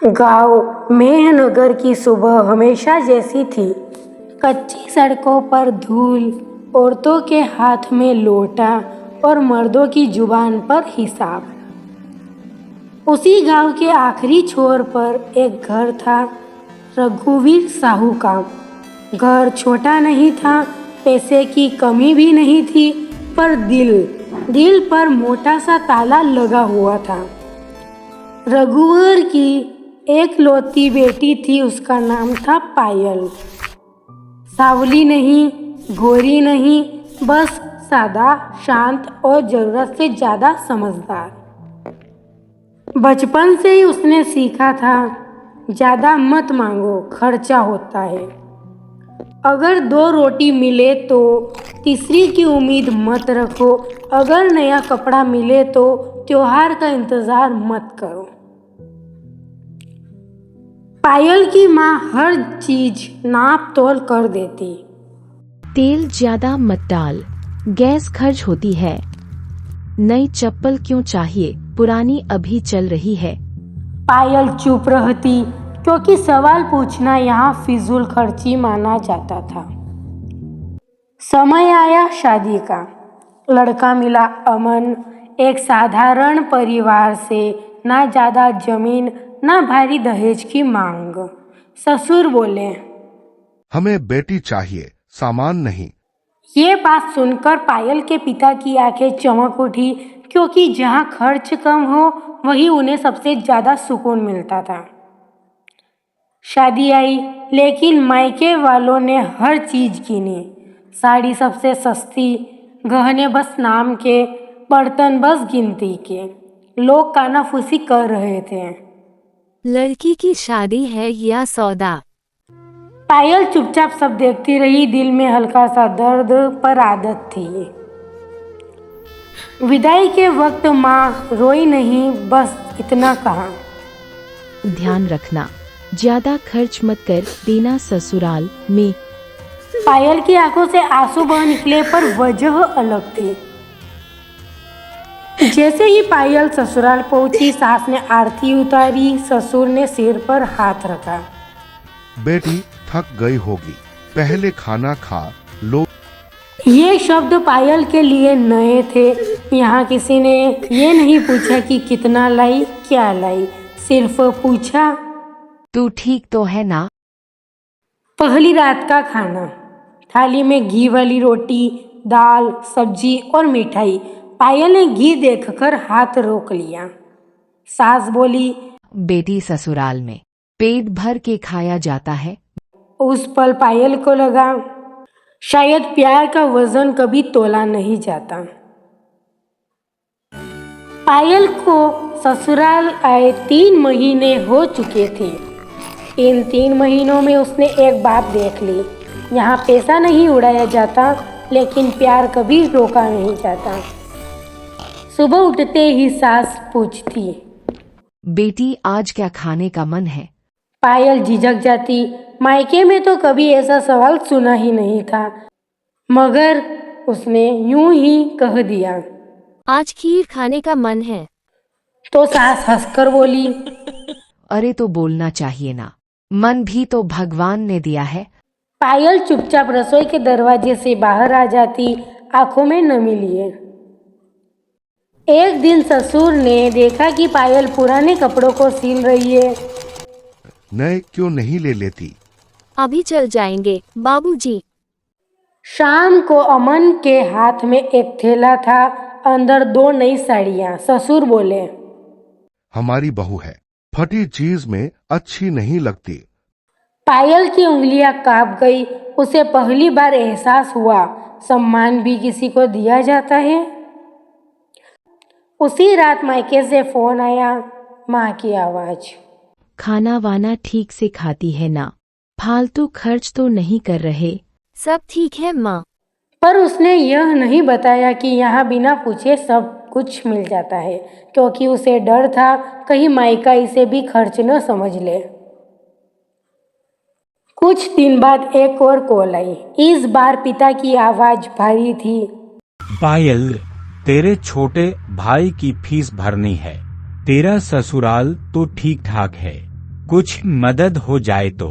गांव मेहनगर की सुबह हमेशा जैसी थी। कच्ची सड़कों पर धूल, औरतों के हाथ में लोटा और मर्दों की जुबान पर हिसाब। उसी गांव के आखिरी छोर पर एक घर था, रघुवीर साहू का। घर छोटा नहीं था, पैसे की कमी भी नहीं थी, पर दिल पर मोटा सा ताला लगा हुआ था। रघुवीर की एक लौती बेटी थी, उसका नाम था पायल। सावली नहीं, गोरी नहीं, बस सादा, शांत और जरूरत से ज्यादा समझदार। बचपन से ही उसने सीखा था, ज्यादा मत मांगो, खर्चा होता है। अगर 2 रोटी मिले तो तीसरी की उम्मीद मत रखो। अगर नया कपड़ा मिले तो त्योहार का इंतजार मत करो। पायल की माँ हर चीज नाप तोल कर देती। तेल ज्यादा मत डाल, गैस खर्च होती है। नई चप्पल क्यों चाहिए, पुरानी अभी चल रही है। पायल चुप रहती, क्योंकि सवाल पूछना यहाँ फिजूल खर्ची माना जाता था। समय आया शादी का। लड़का मिला अमन, एक साधारण परिवार से, ना ज्यादा जमीन ना भारी दहेज की मांग। ससुर बोले, हमें बेटी चाहिए, सामान नहीं। ये बात सुनकर पायल के पिता की आंखें चमक उठी, क्योंकि जहाँ खर्च कम हो वही उन्हें सबसे ज्यादा सुकून मिलता था। शादी आई, लेकिन मायके वालों ने हर चीज कीनी। साड़ी सबसे सस्ती, गहने बस नाम के, बर्तन बस गिनती के। लोग कानाफूसी कर रहे थे। लड़की की शादी है या सौदा। पायल चुपचाप सब देखती रही, दिल में हल्का सा दर्द, पर आदत थी। विदाई के वक्त माँ रोई नहीं, बस इतना कहा, ध्यान रखना, ज्यादा खर्च मत कर देना ससुराल में। पायल की आंखों से आंसू बह निकले, पर वजह अलग थी। जैसे ही पायल ससुराल पहुंची, सास ने आरती उतारी, ससुर ने सिर पर हाथ रखा। बेटी थक गई होगी, पहले खाना खा लो। ये शब्द पायल के लिए नए थे। यहाँ किसी ने ये नहीं पूछा कि कितना लाई, क्या लाई, सिर्फ पूछा, तू ठीक तो है ना। पहली रात का खाना। थाली में घी वाली रोटी, दाल, सब्जी और मिठाई। पायल ने घी देखकर हाथ रोक लिया। सास बोली, बेटी ससुराल में पेट भर के खाया जाता है। उस पल पायल को लगा, शायद प्यार का वजन कभी तोला नहीं जाता। पायल को ससुराल आए 3 महीने हो चुके थे। इन 3 महीनों में उसने एक बात देख ली, यहाँ पैसा नहीं उड़ाया जाता, लेकिन प्यार कभी रोका नहीं जाता। सुबह उठते ही सास पूछती, बेटी आज क्या खाने का मन है। पायल झिझक जाती। मायके में तो कभी ऐसा सवाल सुना ही नहीं था, मगर उसने यूं ही कह दिया, आज खीर खाने का मन है। तो सास हंसकर बोली, अरे तो बोलना चाहिए ना, मन भी तो भगवान ने दिया है। पायल चुपचाप रसोई के दरवाजे से बाहर आ जाती, आंखों में नमी लिए। एक दिन ससुर ने देखा कि पायल पुराने कपड़ों को सील रही है। नए क्यों नहीं ले लेती। अभी चल जाएंगे बाबूजी। शाम को अमन के हाथ में एक थैला था, अंदर 2 नई साड़ियां। ससुर बोले, हमारी बहू है, फटी चीज में अच्छी नहीं लगती। पायल की उंगलियां कांप गई। उसे पहली बार एहसास हुआ, सम्मान भी किसी को दिया जाता है। उसी रात मायके से फोन आया, माँ की आवाज, खाना वाना ठीक से खाती है ना, फालतू खर्च तो नहीं कर रहे। सब ठीक है माँ। पर उसने यह नहीं बताया कि यहाँ बिना पूछे सब कुछ मिल जाता है, क्योंकि उसे डर था कहीं मायका इसे भी खर्च न समझ ले। कुछ दिन बाद एक और कॉल आई। इस बार पिता की आवाज भारी थी, पायल, तेरे छोटे भाई की फीस भरनी है। तेरा ससुराल तो ठीक ठाक है, कुछ मदद हो जाए तो।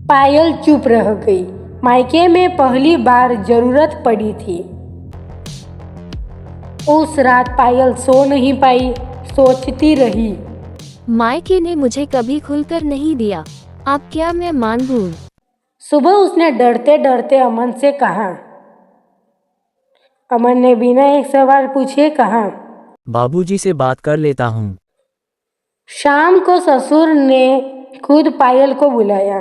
पायल चुप रह गई। मायके में पहली बार जरूरत पड़ी थी। उस रात पायल सो नहीं पाई, सोचती रही। मायके ने मुझे कभी खुलकर नहीं दिया, अब क्या मैं मान लूं? सुबह उसने डरते डरते अमन से कहा। अमन ने बिना एक सवाल पूछे कहा। बाबूजी से बात कर लेता हूँ। शाम को ससुर ने खुद पायल को बुलाया।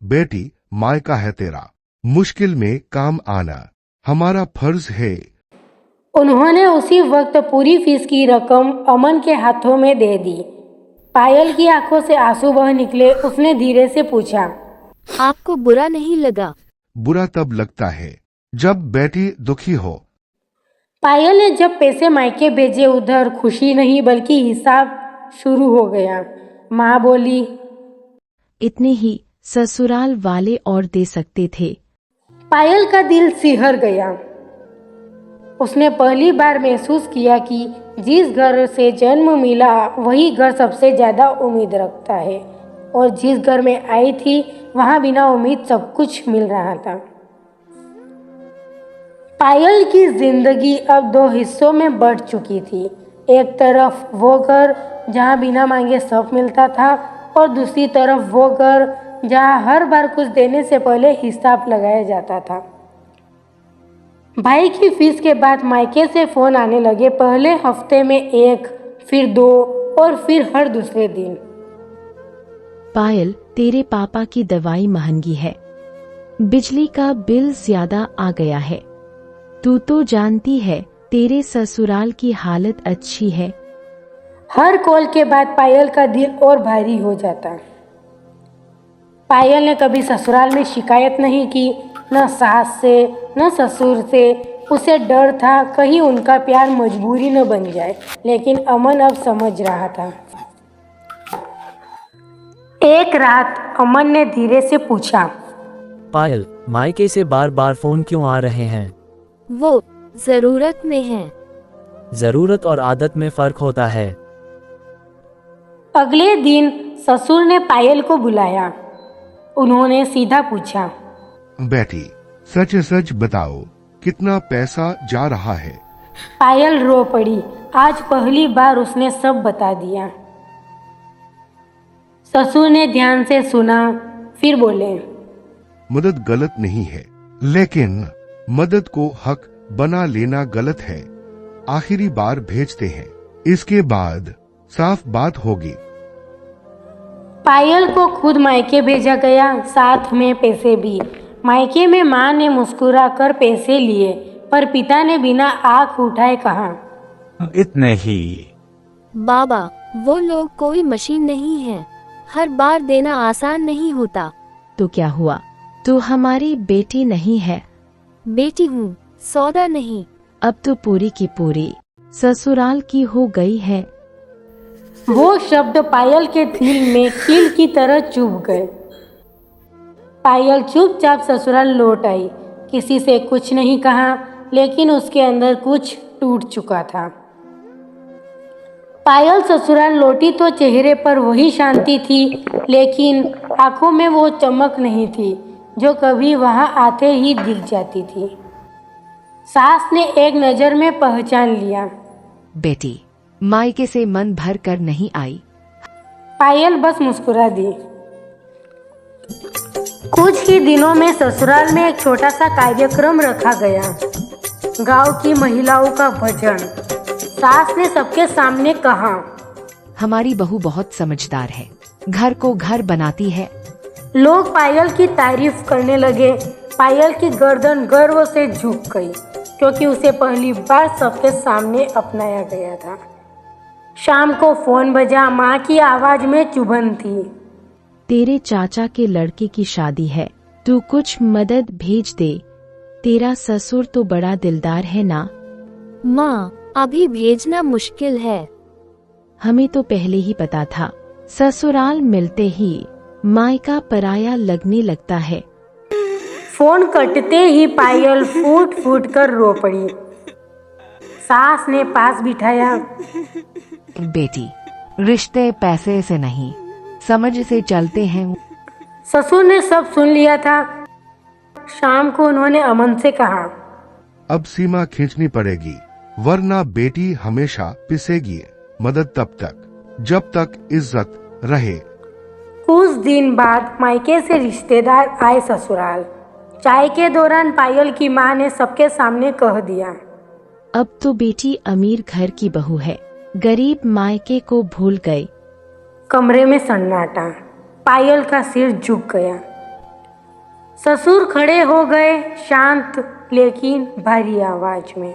बेटी, मायका है तेरा, मुश्किल में काम आना हमारा फर्ज है। उन्होंने उसी वक्त पूरी फीस की रकम अमन के हाथों में दे दी। पायल की आंखों से आंसू बह निकले। उसने धीरे से पूछा, आपको बुरा नहीं लगा? बुरा तब लगता है जब बेटी दुखी हो। पायल ने जब पैसे मायके भेजे, उधर खुशी नहीं बल्कि हिसाब शुरू हो गया। माँ बोली, इतने ही ससुराल वाले और दे सकते थे। पायल का दिल सिहर गया। उसने पहली बार महसूस किया कि जिस घर से जन्म मिला वही घर सबसे ज्यादा उम्मीद रखता है, और जिस घर में आई थी वहां बिना उम्मीद सब कुछ मिल रहा था। पायल की जिंदगी अब दो हिस्सों में बढ़ चुकी थी। एक तरफ वो घर जहां बिना मांगे सब मिलता था, और दूसरी तरफ वो घर जहां हर बार कुछ देने से पहले हिसाब लगाया जाता था। भाई की फीस के बाद मायके से फोन आने लगे। पहले हफ्ते में एक, फिर दो, और फिर हर दूसरे दिन। पायल, तेरे पापा की दवाई महंगी है, बिजली का बिल ज्यादा आ गया है, तू तो जानती है तेरे ससुराल की हालत अच्छी है। हर कॉल के बाद पायल का दिल और भारी हो जाता। पायल ने कभी ससुराल में शिकायत नहीं की, न सास से न ससुर से। उसे डर था कहीं उनका प्यार मजबूरी न बन जाए, लेकिन अमन अब समझ रहा था। एक रात अमन ने धीरे से पूछा, पायल, मायके से बार बार फोन क्यों आ रहे हैं? वो जरूरत में है। जरूरत और आदत में फर्क होता है। अगले दिन ससुर ने पायल को बुलाया। उन्होंने सीधा पूछा, बेटी, सच सच बताओ, कितना पैसा जा रहा है? पायल रो पड़ी। आज पहली बार उसने सब बता दिया। ससुर ने ध्यान से सुना, फिर बोले, मदद गलत नहीं है, लेकिन मदद को हक बना लेना गलत है। आखिरी बार भेजते हैं, इसके बाद साफ बात होगी। पायल को खुद मायके भेजा गया, साथ में पैसे भी। मायके में माँ ने मुस्कुरा कर पैसे लिए, पर पिता ने बिना आंख उठाए कहा, इतने ही। बाबा, वो लोग कोई मशीन नहीं है, हर बार देना आसान नहीं होता। तो क्या हुआ, तू हमारी बेटी नहीं है? बेटी हूँ, सौदा नहीं। अब तो पूरी की पूरी ससुराल की हो गई है। वो शब्द पायल के दिल में कील की तरह चुभ गए। पायल चुपचाप ससुराल लौट आई। किसी से कुछ नहीं कहा, लेकिन उसके अंदर कुछ टूट चुका था। पायल ससुराल लौटी तो चेहरे पर वही शांति थी, लेकिन आंखों में वो चमक नहीं थी जो कभी वहां आते ही दिख जाती थी। सास ने एक नजर में पहचान लिया। बेटी, मायके से मन भर कर नहीं आई। पायल बस मुस्कुरा दी। कुछ ही दिनों में ससुराल में एक छोटा सा कार्यक्रम रखा गया। गांव की महिलाओं का भजन। सास ने सबके सामने कहा, हमारी बहू बहुत समझदार है, घर को घर बनाती है। लोग पायल की तारीफ करने लगे। पायल की गर्दन गर्व से झुक गई, क्योंकि उसे पहली बार सबके सामने अपनाया गया था। शाम को फोन बजा। माँ की आवाज में चुभन थी। तेरे चाचा के लड़के की शादी है, तू कुछ मदद भेज दे। तेरा ससुर तो बड़ा दिलदार है ना। माँ, अभी भेजना मुश्किल है। हमें तो पहले ही पता था, ससुराल मिलते ही मायका पराया लगने लगता है। फोन कटते ही पायल फूट फूट कर रो पड़ी। सास ने पास बिठाया। बेटी, रिश्ते पैसे से नहीं, समझ से चलते हैं। ससुर ने सब सुन लिया था। शाम को उन्होंने अमन से कहा, अब सीमा खींचनी पड़ेगी, वरना बेटी हमेशा पिसेगी। मदद तब तक जब तक इज्जत रहे। कुछ दिन बाद मायके से रिश्तेदार आए ससुराल। चाय के दौरान पायल की माँ ने सबके सामने कह दिया, अब तो बेटी अमीर घर की बहू है, गरीब मायके को भूल गए। कमरे में सन्नाटा। पायल का सिर झुक गया। ससुर खड़े हो गए, शांत लेकिन भारी आवाज में।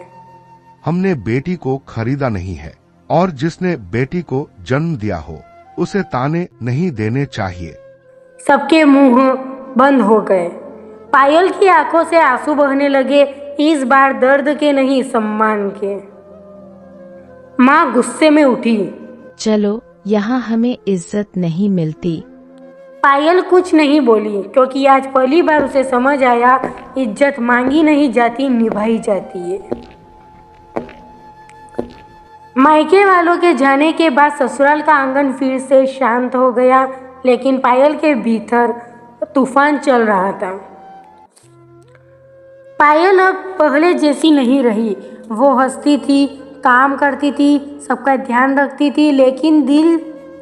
हमने बेटी को खरीदा नहीं है, और जिसने बेटी को जन्म दिया हो उसे ताने नहीं देने चाहिए। सबके मुंह बंद हो गए। पायल की आंखों से आंसू बहने लगे, इस बार दर्द के नहीं, सम्मान के। माँ गुस्से में उठी। चलो, यहाँ हमें इज्जत नहीं मिलती। पायल कुछ नहीं बोली, क्योंकि आज पहली बार उसे समझ आया, इज्जत मांगी नहीं जाती, निभाई जाती है। मायके वालों के जाने के बाद ससुराल का आंगन फिर से शांत हो गया, लेकिन पायल के भीतर तूफान चल रहा था। पायल अब पहले जैसी नहीं रही। वो हंसती थी, काम करती थी, सबका ध्यान रखती थी, लेकिन दिल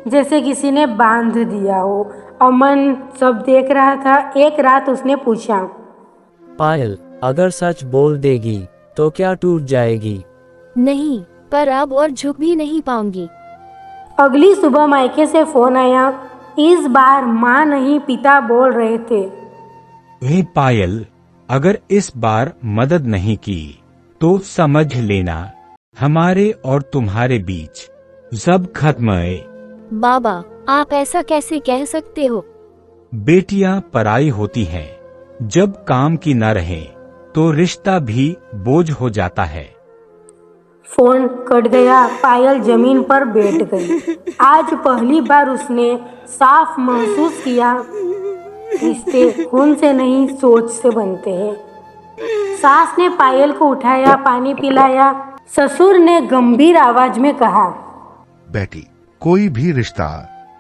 जैसे किसी ने बांध दिया हो। अमन सब देख रहा था। एक रात उसने पूछा, पायल, अगर सच बोल देगी तो क्या टूट जाएगी? नहीं, पर अब और झुक भी नहीं पाऊंगी। अगली सुबह मायके से फोन आया। इस बार माँ नहीं, पिता बोल रहे थे, हे पायल, अगर इस बार मदद नहीं की तो समझ लेना हमारे और तुम्हारे बीच सब खत्म है। बाबा, आप ऐसा कैसे कह सकते हो? बेटियां पराई होती हैं, जब काम की न रहे तो रिश्ता भी बोझ हो जाता है। फोन कट गया। पायल जमीन पर बैठ गई। आज पहली बार उसने साफ महसूस किया, रिश्ते खून से नहीं, सोच से बनते हैं। सास ने पायल को उठाया, पानी पिलाया। ससुर ने गंभीर आवाज में कहा, बेटी, कोई भी रिश्ता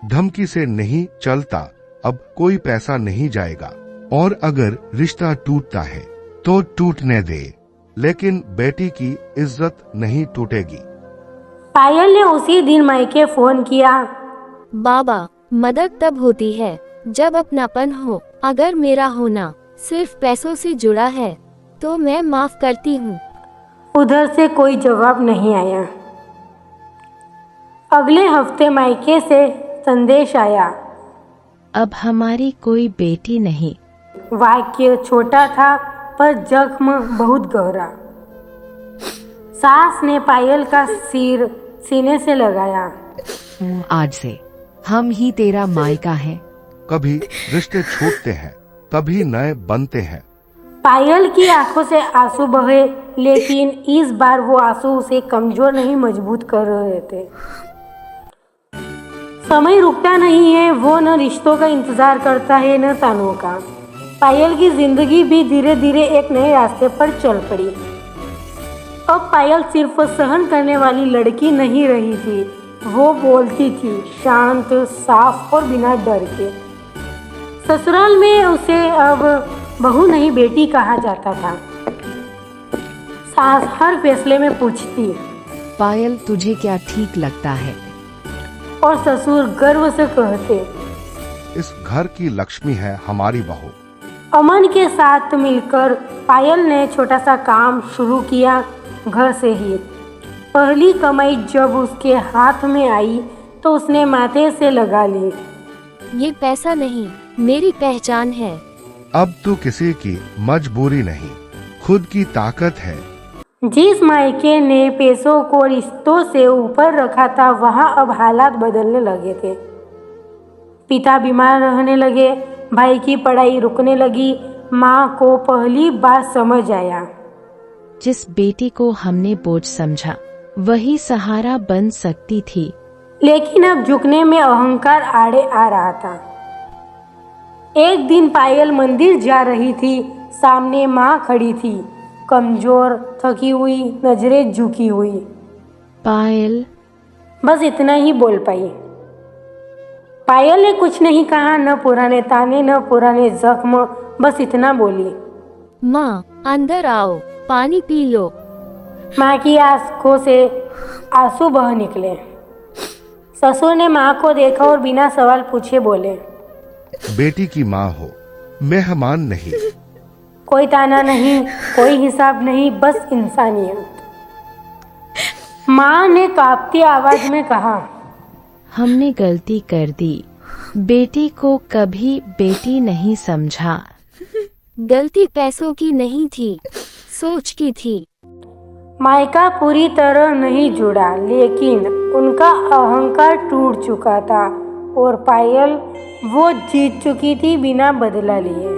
धमकी से नहीं चलता। अब कोई पैसा नहीं जाएगा, और अगर रिश्ता टूटता है तो टूटने दे, लेकिन बेटी की इज्जत नहीं टूटेगी। पायल ने उसी दिन मायके फोन किया। बाबा, मदद तब होती है जब अपनापन हो। अगर मेरा होना सिर्फ पैसों से जुड़ा है तो मैं माफ करती हूँ। उधर से कोई जवाब नहीं आया। अगले हफ्ते मायके से संदेश आया। अब हमारी कोई बेटी नहीं। वाक्य छोटा था, पर जख्म बहुत गहरा। सास ने पायल का सिर सीने से लगाया। आज से हम ही तेरा मायका है। कभी रिश्ते छूटते हैं, कभी नए बनते हैं। पायल की आंखों से आंसू बहे, लेकिन इस बार वो आंसू उसे कमजोर नहीं, मजबूत कर रहे थे। समय रुकता नहीं है। वो न रिश्तों का इंतजार करता है, न तानों का। पायल की जिंदगी भी धीरे धीरे एक नए रास्ते पर चल पड़ी। अब पायल सिर्फ सहन करने वाली लड़की नहीं रही थी, वो बोलती थी, शांत, साफ और बिना डर के। ससुराल में उसे अब बहू नहीं, बेटी कहा जाता था। सास हर फैसले में पूछती, पायल, तुझे क्या ठीक लगता है? और ससुर गर्व से कहते, इस घर की लक्ष्मी है हमारी बहू। अमन के साथ मिलकर पायल ने छोटा सा काम शुरू किया, घर से ही। पहली कमाई जब उसके हाथ में आई तो उसने माथे से लगा ली। ये पैसा नहीं, मेरी पहचान है। अब तो किसी की मजबूरी नहीं, खुद की ताकत है। जिस मायके ने पैसों को रिश्तों से ऊपर रखा था, वहाँ अब हालात बदलने लगे थे। पिता बीमार रहने लगे, भाई की पढ़ाई रुकने लगी। माँ को पहली बार समझ आया, जिस बेटी को हमने बोझ समझा वही सहारा बन सकती थी। लेकिन अब झुकने में अहंकार आड़े आ रहा था। एक दिन पायल मंदिर जा रही थी। सामने माँ खड़ी थी, कमजोर, थकी हुई, नजरें झुकी हुई। पायल, बस इतना ही बोल पाई। पायल ने कुछ नहीं कहा, न पुराने ताने न पुराने जख्म, बस इतना बोली, माँ अंदर आओ, पानी पी लो। माँ की आंखों से आंसू बह निकले। ससुर ने माँ को देखा और बिना सवाल पूछे बोले, बेटी की माँ हो, मेहमान नहीं। कोई ताना नहीं, कोई हिसाब नहीं, बस इंसानियत। माँ ने कांपती आवाज में कहा, हमने गलती कर दी, बेटी को कभी बेटी नहीं समझा। गलती पैसों की नहीं थी, सोच की थी। मायका पूरी तरह नहीं जुड़ा, लेकिन उनका अहंकार टूट चुका था और पायल वो जीत चुकी थी बिना बदला लिए।